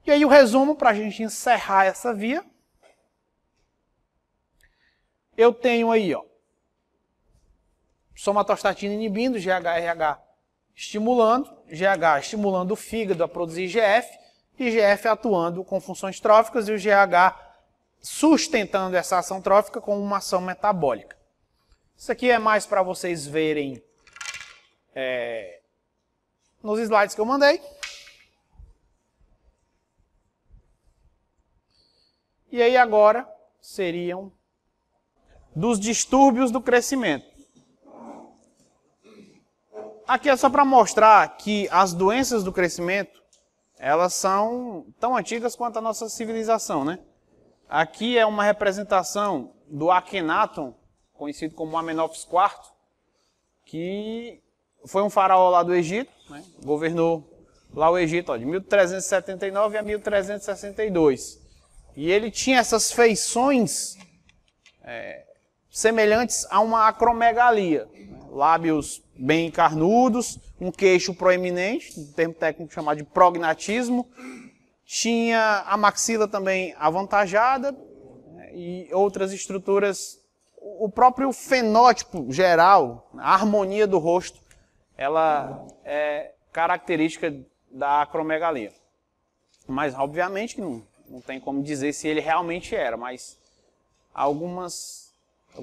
E aí o resumo, para a gente encerrar essa via, eu tenho aí, ó, somatostatina inibindo, GH-RH estimulando, GH estimulando o fígado a produzir GF, e GF atuando com funções tróficas, e o GH sustentando essa ação trófica com uma ação metabólica. Isso aqui é mais para vocês verem nos slides que eu mandei. E aí agora seriam dos distúrbios do crescimento. Aqui é só para mostrar que as doenças do crescimento, elas são tão antigas quanto a nossa civilização, né? Aqui é uma representação do Akhenaton, conhecido como Amenófis IV, que foi um faraó lá do Egito, né? Governou lá o Egito, ó, de 1379 a 1362. E ele tinha essas feições semelhantes a uma acromegalia, né? Lábios bem carnudos, um queixo proeminente, um termo técnico chamado de prognatismo, tinha a maxila também avantajada, né? E outras estruturas, o próprio fenótipo geral, a harmonia do rosto, ela é característica da acromegalia. Mas, obviamente, que não tem como dizer se ele realmente era, mas alguns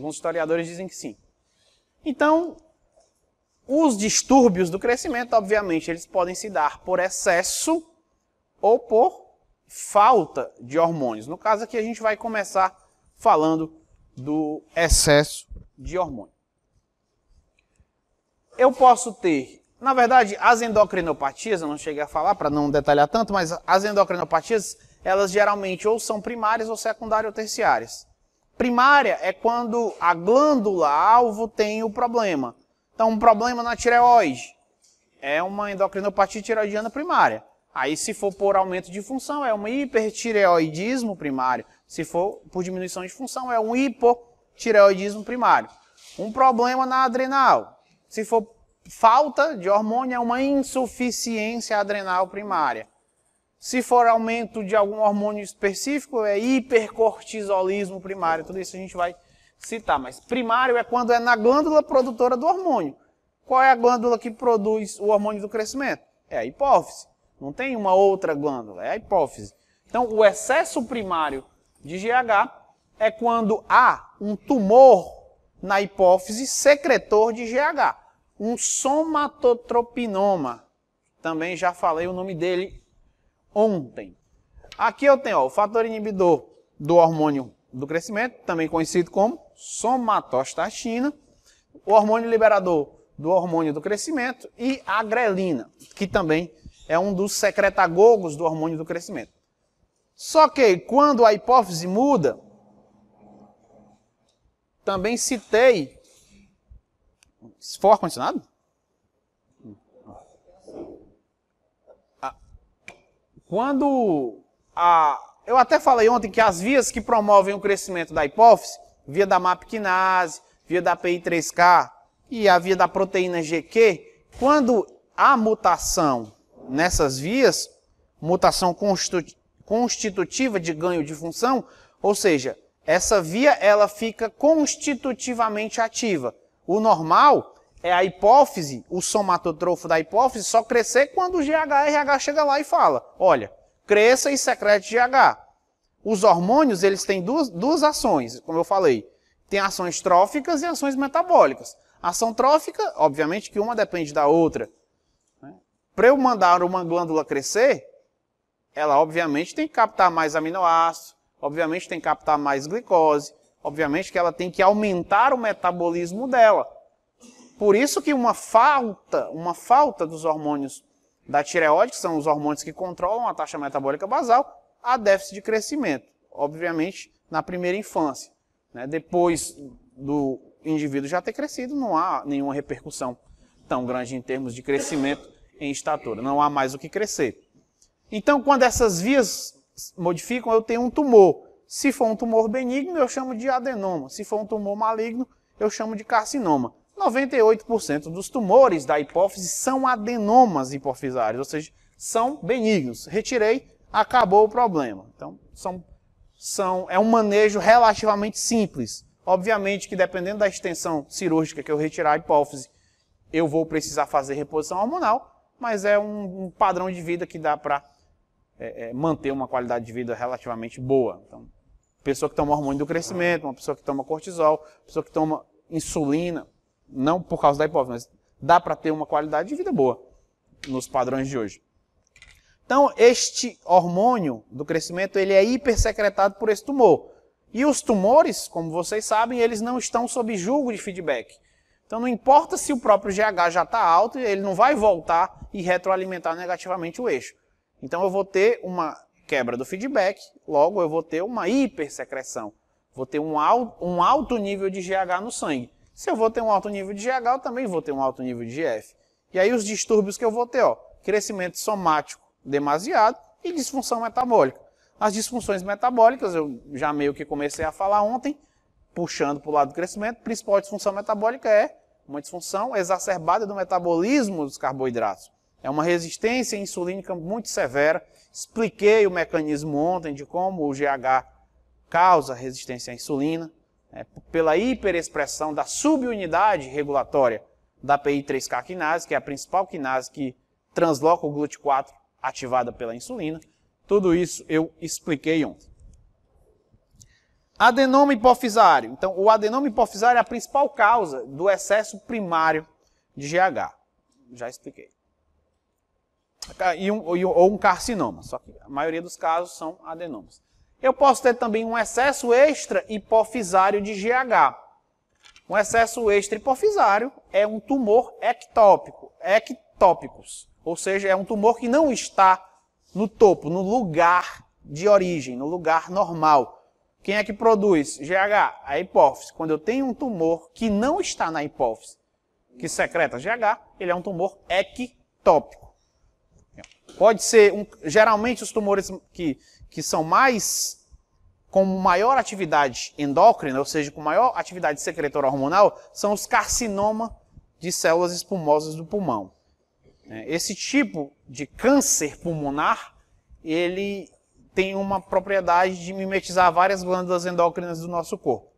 historiadores dizem que sim. Então, os distúrbios do crescimento, obviamente, eles podem se dar por excesso ou por falta de hormônios. No caso aqui, a gente vai começar falando do excesso de hormônio. Eu posso ter, na verdade, as endocrinopatias, eu não cheguei a falar para não detalhar tanto, mas as endocrinopatias, elas geralmente ou são primárias ou secundárias ou terciárias. Primária é quando a glândula-alvo tem o problema. Então, um problema na tireoide é uma endocrinopatia tireoidiana primária. Aí, se for por aumento de função, é um hipertireoidismo primário. Se for por diminuição de função, é um hipotireoidismo primário. Um problema na adrenal. Se for falta de hormônio, é uma insuficiência adrenal primária. Se for aumento de algum hormônio específico, é hipercortisolismo primário. Tudo isso a gente vai citar. Mas primário é quando é na glândula produtora do hormônio. Qual é a glândula que produz o hormônio do crescimento? É a hipófise. Não tem uma outra glândula, é a hipófise. Então, o excesso primário de GH é quando há um tumor na hipófise secretor de GH. Um somatotropinoma. Também já falei o nome dele ontem. Aqui eu tenho o fator inibidor do hormônio do crescimento, também conhecido como somatostatina, o hormônio liberador do hormônio do crescimento e a grelina, que também é um dos secretagogos do hormônio do crescimento. Só que quando a hipófise muda, também citei... For ar-condicionado? Eu até falei ontem que as vias que promovem o crescimento da hipófise, via da MAP quinase, via da PI3K e a via da proteína GQ, quando há mutação nessas vias, mutação constitutiva de ganho de função, ou seja, essa via ela fica constitutivamente ativa. O normal é a hipófise, o somatotrofo da hipófise, só crescer quando o GH-RH chega lá e fala, olha, cresça e secrete GH. Os hormônios, eles têm duas ações, como eu falei. Tem ações tróficas e ações metabólicas. A ação trófica, obviamente que uma depende da outra. Para eu mandar uma glândula crescer, ela obviamente tem que captar mais aminoácidos, obviamente tem que captar mais glicose, obviamente que ela tem que aumentar o metabolismo dela. Por isso que uma falta dos hormônios da tireoide, que são os hormônios que controlam a taxa metabólica basal, há déficit de crescimento, obviamente na primeira infância. Né? Depois do indivíduo já ter crescido, não há nenhuma repercussão tão grande em termos de crescimento em estatura, não há mais o que crescer. Então, quando essas vias modificam, eu tenho um tumor. Se for um tumor benigno, eu chamo de adenoma. Se for um tumor maligno, eu chamo de carcinoma. 98% dos tumores da hipófise são adenomas hipofisários, ou seja, são benignos. Retirei acabou o problema. Então, é um manejo relativamente simples. Obviamente que dependendo da extensão cirúrgica que eu retirar a hipófise, eu vou precisar fazer reposição hormonal, mas é um padrão de vida que dá para manter uma qualidade de vida relativamente boa. Então, pessoa que toma hormônio do crescimento, uma pessoa que toma cortisol, pessoa que toma insulina, não por causa da hipófise, mas dá para ter uma qualidade de vida boa nos padrões de hoje. Então, este hormônio do crescimento, ele é hipersecretado por esse tumor. E os tumores, como vocês sabem, eles não estão sob julgo de feedback. Então, não importa se o próprio GH já está alto, ele não vai voltar e retroalimentar negativamente o eixo. Então, eu vou ter uma quebra do feedback, logo eu vou ter uma hipersecreção. Vou ter um alto nível de GH no sangue. Se eu vou ter um alto nível de GH, eu também vou ter um alto nível de GF. E aí os distúrbios que eu vou ter, crescimento somático demasiado e disfunção metabólica. As disfunções metabólicas, eu já meio que comecei a falar ontem, puxando para o lado do crescimento, a principal disfunção metabólica é uma disfunção exacerbada do metabolismo dos carboidratos. É uma resistência insulínica muito severa. Expliquei o mecanismo ontem de como o GH causa resistência à insulina, pela hiperexpressão da subunidade regulatória da PI3K quinase, que é a principal quinase que transloca o GLUT4 ativada pela insulina. Tudo isso eu expliquei ontem. Adenoma hipofisário. Então, o adenoma hipofisário é a principal causa do excesso primário de GH. Já expliquei. Ou um carcinoma, só que a maioria dos casos são adenomas. Eu posso ter também um excesso extra hipofisário de GH. Um excesso extra hipofisário é um tumor ectópicos, ou seja, é um tumor que não está no topo, no lugar de origem, no lugar normal. Quem é que produz GH? A hipófise. Quando eu tenho um tumor que não está na hipófise, que secreta GH, ele é um tumor ectópico. Pode ser, geralmente os tumores que são com maior atividade endócrina, ou seja, com maior atividade secretora hormonal, são os carcinomas de células espumosas do pulmão. Esse tipo de câncer pulmonar, ele tem uma propriedade de mimetizar várias glândulas endócrinas do nosso corpo.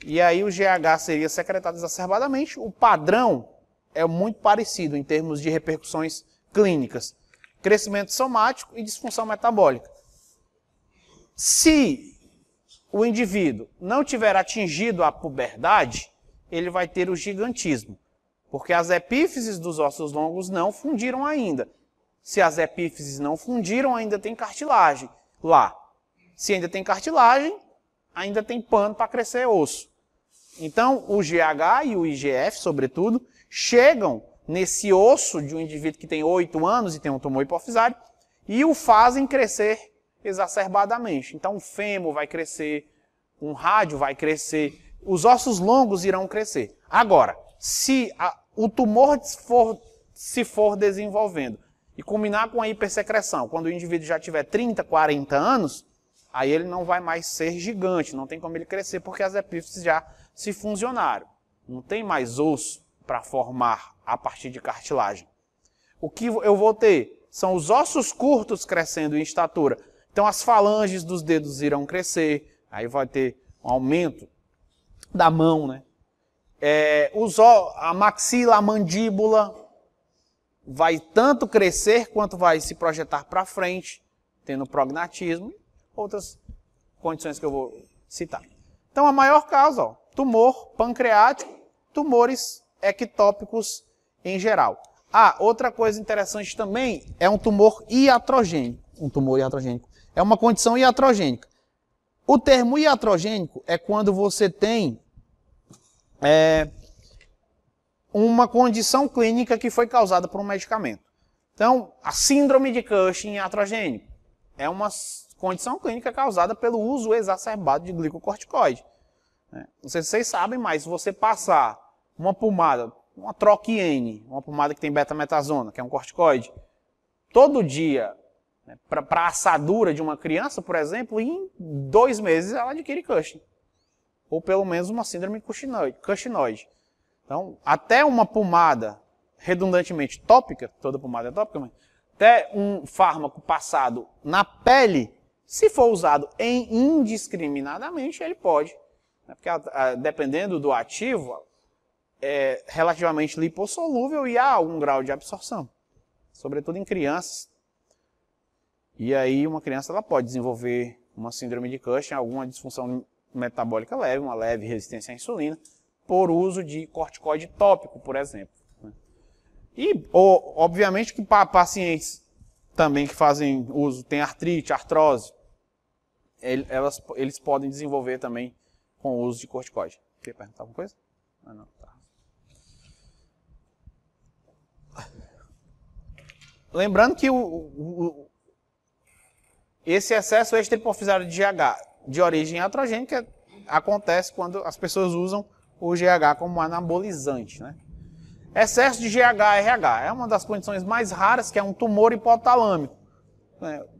E aí o GH seria secretado exacerbadamente. O padrão é muito parecido em termos de repercussões clínicas. Crescimento somático e disfunção metabólica. Se o indivíduo não tiver atingido a puberdade, ele vai ter o gigantismo, porque as epífises dos ossos longos não fundiram ainda. Se as epífises não fundiram, ainda tem cartilagem lá. Se ainda tem cartilagem, ainda tem pano para crescer osso. Então, o GH e o IGF, sobretudo, chegam nesse osso de um indivíduo que tem 8 anos e tem um tumor hipofisário e o fazem crescer exacerbadamente. Então, o fêmur vai crescer, um rádio vai crescer, os ossos longos irão crescer. Agora, se o tumor se for desenvolvendo e combinar com a hipersecreção, quando o indivíduo já tiver 30, 40 anos, aí ele não vai mais ser gigante, não tem como ele crescer, porque as epífises já se fusionaram. Não tem mais osso para formar a partir de cartilagem. O que eu vou ter são os ossos curtos crescendo em estatura. Então as falanges dos dedos irão crescer, aí vai ter um aumento da mão, né? A maxila, a mandíbula vai tanto crescer quanto vai se projetar para frente, tendo prognatismo e outras condições que eu vou citar. Então a maior causa, tumor pancreático, tumores ectópicos em geral. Outra coisa interessante também é um tumor iatrogênico. É uma condição iatrogênica. O termo iatrogênico é quando você tem uma condição clínica que foi causada por um medicamento. Então, a síndrome de Cushing iatrogênico é uma condição clínica causada pelo uso exacerbado de glicocorticoide. Não sei se vocês sabem, mas se você passar uma pomada, uma Troquiene, uma pomada que tem betametasona, que é um corticoide, todo dia, para a assadura de uma criança, por exemplo, em 2 meses ela adquire Cushing. Ou pelo menos uma síndrome cushinoide. Então, até uma pomada redundantemente tópica, toda pomada é tópica, mas até um fármaco passado na pele, se for usado indiscriminadamente, ele pode. Porque dependendo do ativo, é relativamente lipossolúvel e há algum grau de absorção. Sobretudo em crianças. E aí uma criança ela pode desenvolver uma síndrome de Cushing, alguma disfunção metabólica leve, uma leve resistência à insulina, por uso de corticoide tópico, por exemplo. E, obviamente, que para pacientes também que fazem uso, tem artrite, artrose, eles podem desenvolver também com o uso de corticoide. Quer perguntar alguma coisa? Ah, não. Tá. Lembrando que esse excesso extrahipofisário de GH de origem iatrogênica acontece quando as pessoas usam o GH como anabolizante, né? Excesso de GH-RH é uma das condições mais raras, que é um tumor hipotalâmico.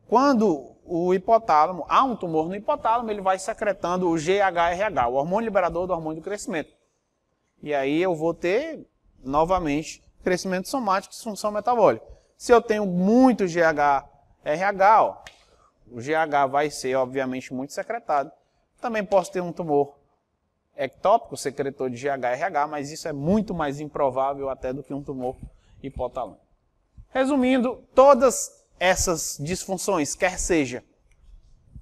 Quando o hipotálamo, há um tumor no hipotálamo, ele vai secretando o GH-RH, o hormônio liberador do hormônio do crescimento. E aí eu vou ter, novamente, crescimento somático e disfunção metabólica. Se eu tenho muito GH-RH, ó, o GH vai ser, obviamente, muito secretado. Também posso ter um tumor ectópico, secretor de GH-RH, mas isso é muito mais improvável até do que um tumor hipotalâmico. Resumindo, todas essas disfunções, quer seja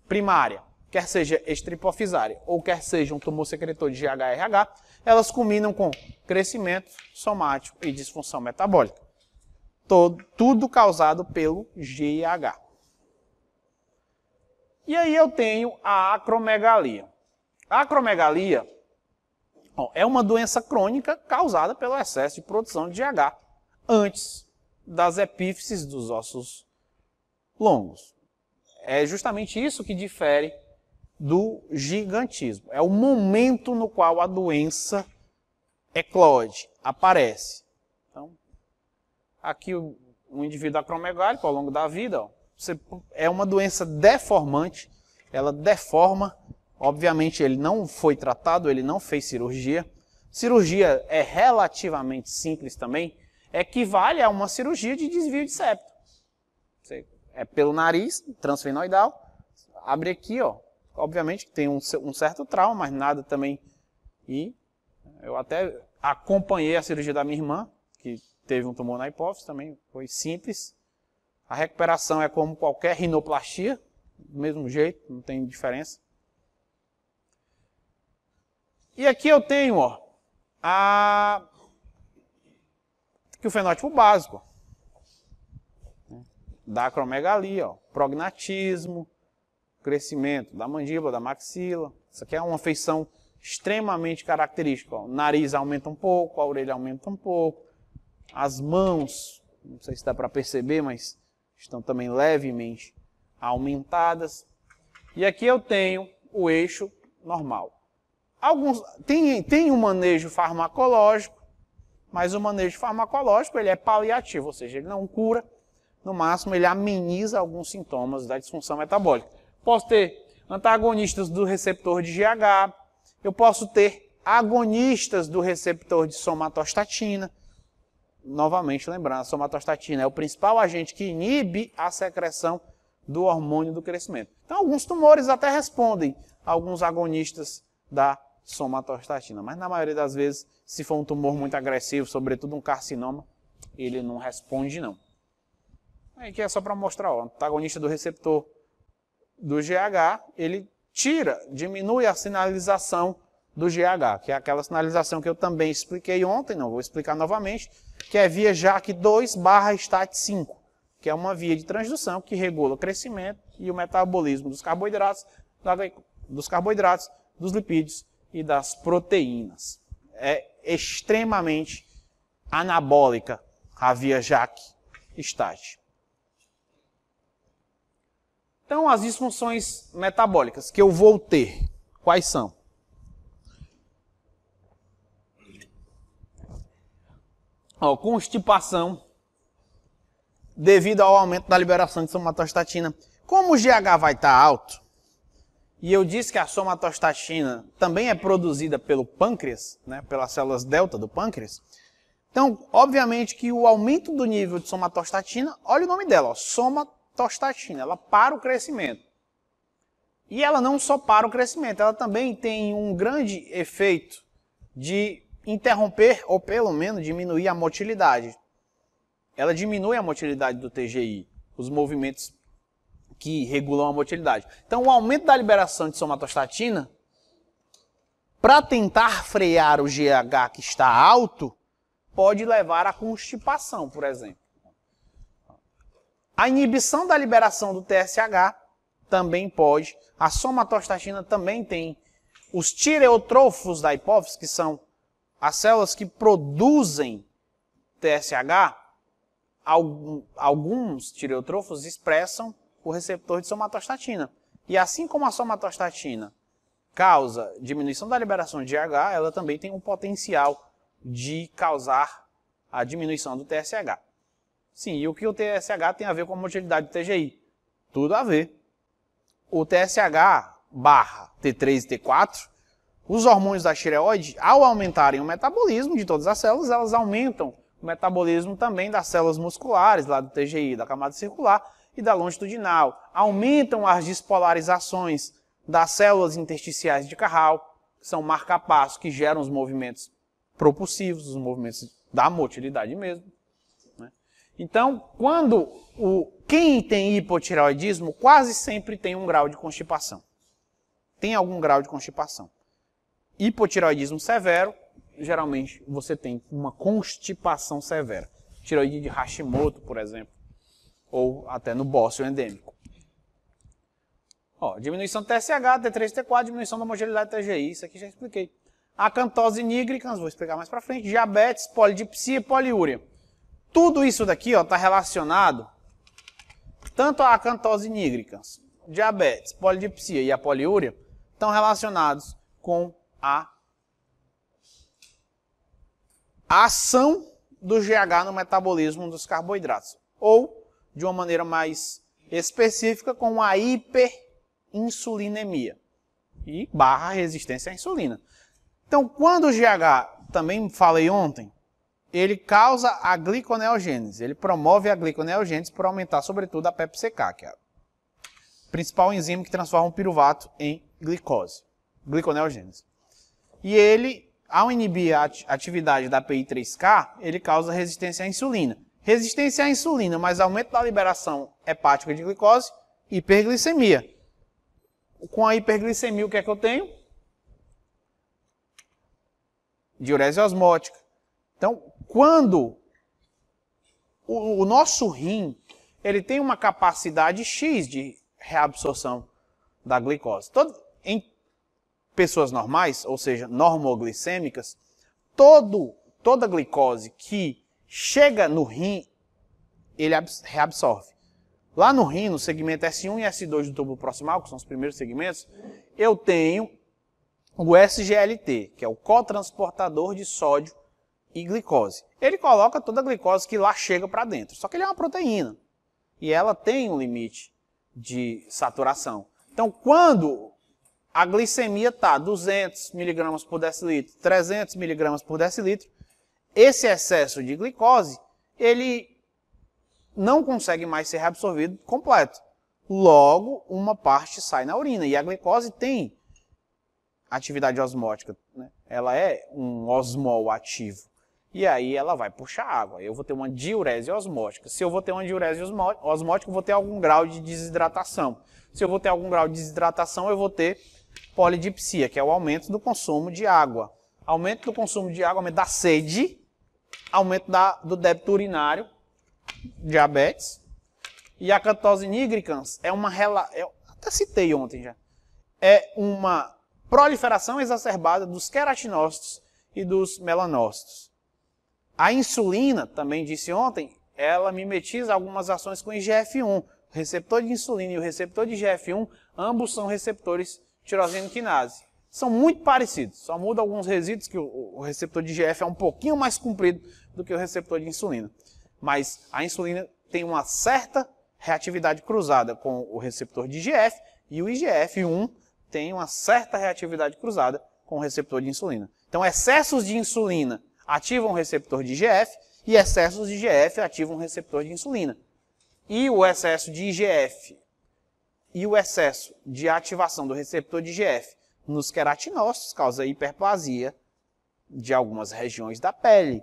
primária, quer seja extrahipofisária, ou quer seja um tumor secretor de GH-RH, elas culminam com crescimento somático e disfunção metabólica. Tudo causado pelo GH. E aí eu tenho a acromegalia. A acromegalia é uma doença crônica causada pelo excesso de produção de GH antes das epífises dos ossos longos. É justamente isso que difere do gigantismo. É o momento no qual a doença eclode, aparece. Então, aqui o indivíduo acromegálico ao longo da vida, ó, é uma doença deformante, ela deforma. Obviamente ele não foi tratado, ele não fez cirurgia. Cirurgia é relativamente simples também, equivale a uma cirurgia de desvio de septo. É pelo nariz, transfenoidal, abre aqui, ó. Obviamente tem um certo trauma, mas nada também. E eu até acompanhei a cirurgia da minha irmã, que teve um tumor na hipófise também, foi simples. A recuperação é como qualquer rinoplastia, do mesmo jeito, não tem diferença. E aqui eu tenho, ó, aqui o fenótipo básico da acromegalia, ó, prognatismo, crescimento da mandíbula, da maxila. Isso aqui é uma feição extremamente característica. Ó. O nariz aumenta um pouco, a orelha aumenta um pouco, as mãos, não sei se dá para perceber, mas estão também levemente aumentadas. E aqui eu tenho o eixo normal. Tem um manejo farmacológico, mas o manejo farmacológico ele é paliativo, ou seja, ele não cura, no máximo ele ameniza alguns sintomas da disfunção metabólica. Posso ter antagonistas do receptor de GH, eu posso ter agonistas do receptor de somatostatina. Novamente lembrando, a somatostatina é o principal agente que inibe a secreção do hormônio do crescimento. Então alguns tumores até respondem a alguns agonistas da somatostatina, mas na maioria das vezes, se for um tumor muito agressivo, sobretudo um carcinoma, ele não responde não. Aqui é só para mostrar, ó, o antagonista do receptor do GH, ele diminui a sinalização do GH, que é aquela sinalização que eu também expliquei ontem, não vou explicar novamente, que é via JAK2/STAT5, que é uma via de transdução que regula o crescimento e o metabolismo dos carboidratos, dos lipídios e das proteínas. É extremamente anabólica a via JAK-STAT. Então, as disfunções metabólicas que eu vou ter, quais são? Ó, constipação, devido ao aumento da liberação de somatostatina. Como o GH vai estar alto, e eu disse que a somatostatina também é produzida pelo pâncreas, né, pelas células delta do pâncreas, Então, obviamente que o aumento do nível de somatostatina, olha o nome dela, ó, somatostatina, ela para o crescimento. E ela não só para o crescimento, ela também tem um grande efeito de interromper, ou pelo menos diminuir a motilidade. Ela diminui a motilidade do TGI, os movimentos que regulam a motilidade. Então, o aumento da liberação de somatostatina, para tentar frear o GH que está alto, pode levar à constipação, por exemplo. A inibição da liberação do TSH também pode. A somatostatina também tem os tireotrofos da hipófise, que são as células que produzem TSH. Alguns tireotrofos expressam o receptor de somatostatina. E assim como a somatostatina causa diminuição da liberação de GH, ela também tem um potencial de causar a diminuição do TSH. Sim, e o que o TSH tem a ver com a motilidade do TGI? Tudo a ver. O TSH barra T3 e T4, os hormônios da tireoide, ao aumentarem o metabolismo de todas as células, elas aumentam o metabolismo também das células musculares, lá do TGI, da camada circular e da longitudinal. Aumentam as despolarizações das células intersticiais de Carral, que são marca-passo que geram os movimentos propulsivos, os movimentos da motilidade mesmo. Né? Então, quem tem hipotireoidismo quase sempre tem um grau de constipação. Tem algum grau de constipação. Hipotireoidismo severo, geralmente você tem uma constipação severa. Tireoide de Hashimoto, por exemplo, ou até no bócio endêmico. Ó, diminuição do TSH, T3, T4, diminuição da motilidade do TGI, isso aqui já expliquei. Acantose nigricans, vou explicar mais para frente, diabetes, polidipsia, poliúria. Tudo isso daqui está relacionado, tanto a acantose nigricans, diabetes, polidipsia e a poliúria, estão relacionados com a ação do GH no metabolismo dos carboidratos. Ou, de uma maneira mais específica, com a hiperinsulinemia e barra resistência à insulina. Então, quando o GH, também falei ontem, ele causa a gliconeogênese. Ele promove a gliconeogênese por aumentar, sobretudo, a PEPCK, que é a principal enzima que transforma o piruvato em glicose. Gliconeogênese. E ele, ao inibir a atividade da PI3K, ele causa resistência à insulina. Resistência à insulina, mais aumento da liberação hepática de glicose, hiperglicemia. Com a hiperglicemia, o que é que eu tenho? Diurese osmótica. Então, quando o nosso rim, ele tem uma capacidade X de reabsorção da glicose. Em pessoas normais, ou seja, normoglicêmicas, toda glicose que chega no rim, ele reabsorve. Lá no rim, no segmento S1 e S2 do tubo proximal, que são os primeiros segmentos, eu tenho o SGLT, que é o cotransportador de sódio e glicose. Ele coloca toda a glicose que lá chega para dentro. Só que ele é uma proteína. E ela tem um limite de saturação. Então, quando a glicemia está 200 mg por decilitro, 300 mg por decilitro, esse excesso de glicose, ele não consegue mais ser reabsorvido completo. Logo, uma parte sai na urina. E a glicose tem atividade osmótica, né? Ela é um osmol ativo. E aí ela vai puxar água. Eu vou ter uma diurese osmótica. Se eu vou ter uma diurese osmótica, eu vou ter algum grau de desidratação. Se eu vou ter algum grau de desidratação, eu vou ter polidipsia, que é o aumento do consumo de água. Aumento do consumo de água, aumento da sede, aumento do débito urinário, diabetes. E a acantose nigricans é uma... Eu até citei ontem já. É uma proliferação exacerbada dos queratinócitos e dos melanócitos. A insulina, também disse ontem, ela mimetiza algumas ações com IGF-1. O receptor de insulina e o receptor de IGF-1, ambos são receptores tirosina quinase. São muito parecidos, só muda alguns resíduos, que o receptor de IGF é um pouquinho mais comprido do que o receptor de insulina. Mas a insulina tem uma certa reatividade cruzada com o receptor de IGF e o IGF-1 tem uma certa reatividade cruzada com o receptor de insulina. Então, excessos de insulina ativam o receptor de IGF e excessos de IGF ativam o receptor de insulina. E o excesso de IGF e o excesso de ativação do receptor de IGF nos queratinócitos causa hiperplasia de algumas regiões da pele.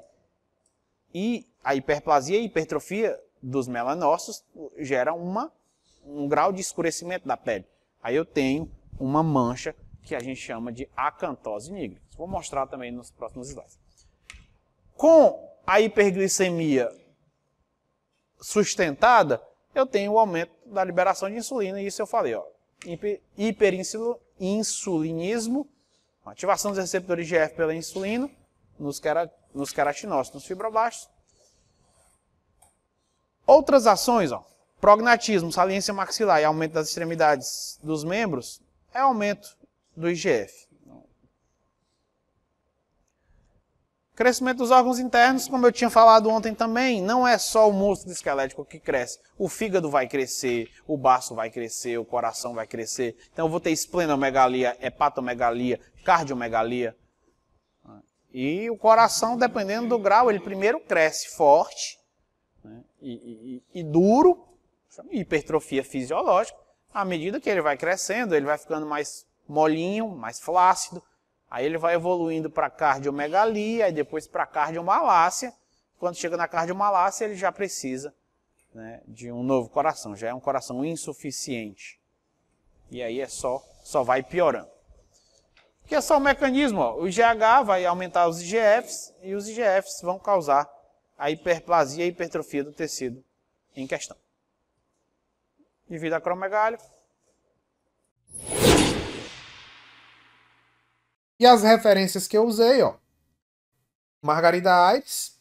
E a hiperplasia e hipertrofia dos melanócitos gera um grau de escurecimento da pele. Aí eu tenho uma mancha que a gente chama de acantose nigra. Vou mostrar também nos próximos slides. Com a hiperglicemia sustentada, eu tenho o aumento da liberação de insulina, e isso eu falei, ó. Hiperinsulinismo, ativação dos receptores de IGF pela insulina, nos queratinócitos, nos fibroblastos. Outras ações, ó, prognatismo, saliência maxilar e aumento das extremidades dos membros, é aumento do IGF. Crescimento dos órgãos internos, como eu tinha falado ontem também, não é só o músculo esquelético que cresce. O fígado vai crescer, o baço vai crescer, o coração vai crescer. Então eu vou ter esplenomegalia, hepatomegalia, cardiomegalia. E o coração, dependendo do grau, ele primeiro cresce forte, né, e duro, hipertrofia fisiológica. À medida que ele vai crescendo, ele vai ficando mais molinho, mais flácido. Aí ele vai evoluindo para cardiomegalia, e depois para cardiomalácia. Quando chega na cardiomalácia, ele já precisa, né, de um novo coração. Já é um coração insuficiente. E aí só vai piorando. Que é só o mecanismo. Ó. O IGH vai aumentar os IGFs, e os IGFs vão causar a hiperplasia e hipertrofia do tecido em questão. Devido a acromegália. E as referências que eu usei, ó. Margarida Aires.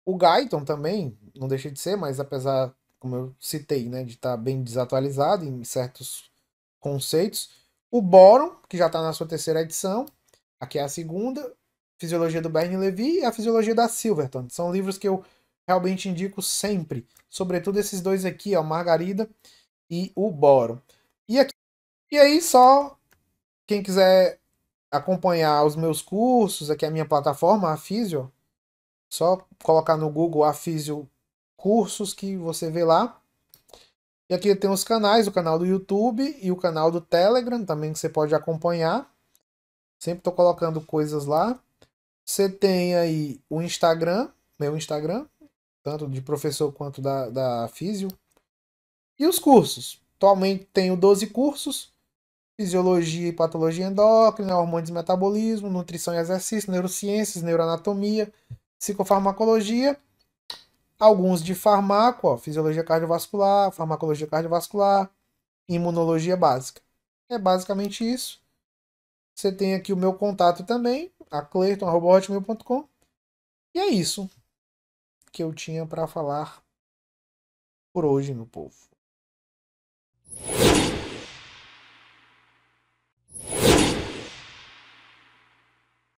O Guyton também, não deixa de ser, mas apesar, como eu citei, né, de estar bem desatualizado em certos conceitos. O Boron, que já está na sua terceira edição. Aqui é a segunda. Fisiologia do Bernie Levy e a Fisiologia da Silverton. São livros que eu realmente indico sempre. Sobretudo esses dois aqui, ó, Margarida e o Boron. E aí só, quem quiser acompanhar os meus cursos, aqui é a minha plataforma, a Fisio, só colocar no Google a Fisio Cursos que você vê lá. E aqui tem os canais, o canal do YouTube e o canal do Telegram também que você pode acompanhar. Sempre estou colocando coisas lá. Você tem aí o Instagram, meu Instagram, tanto de professor quanto da Fisio. E os cursos. Atualmente tenho 12 cursos. Fisiologia e patologia endócrina, hormônios e metabolismo, nutrição e exercício, neurociências, neuroanatomia, psicofarmacologia, alguns de farmaco, ó, fisiologia cardiovascular, farmacologia cardiovascular, imunologia básica. É basicamente isso. Você tem aqui o meu contato também, a cleiton@hotmail.com. E é isso que eu tinha para falar por hoje, meu povo.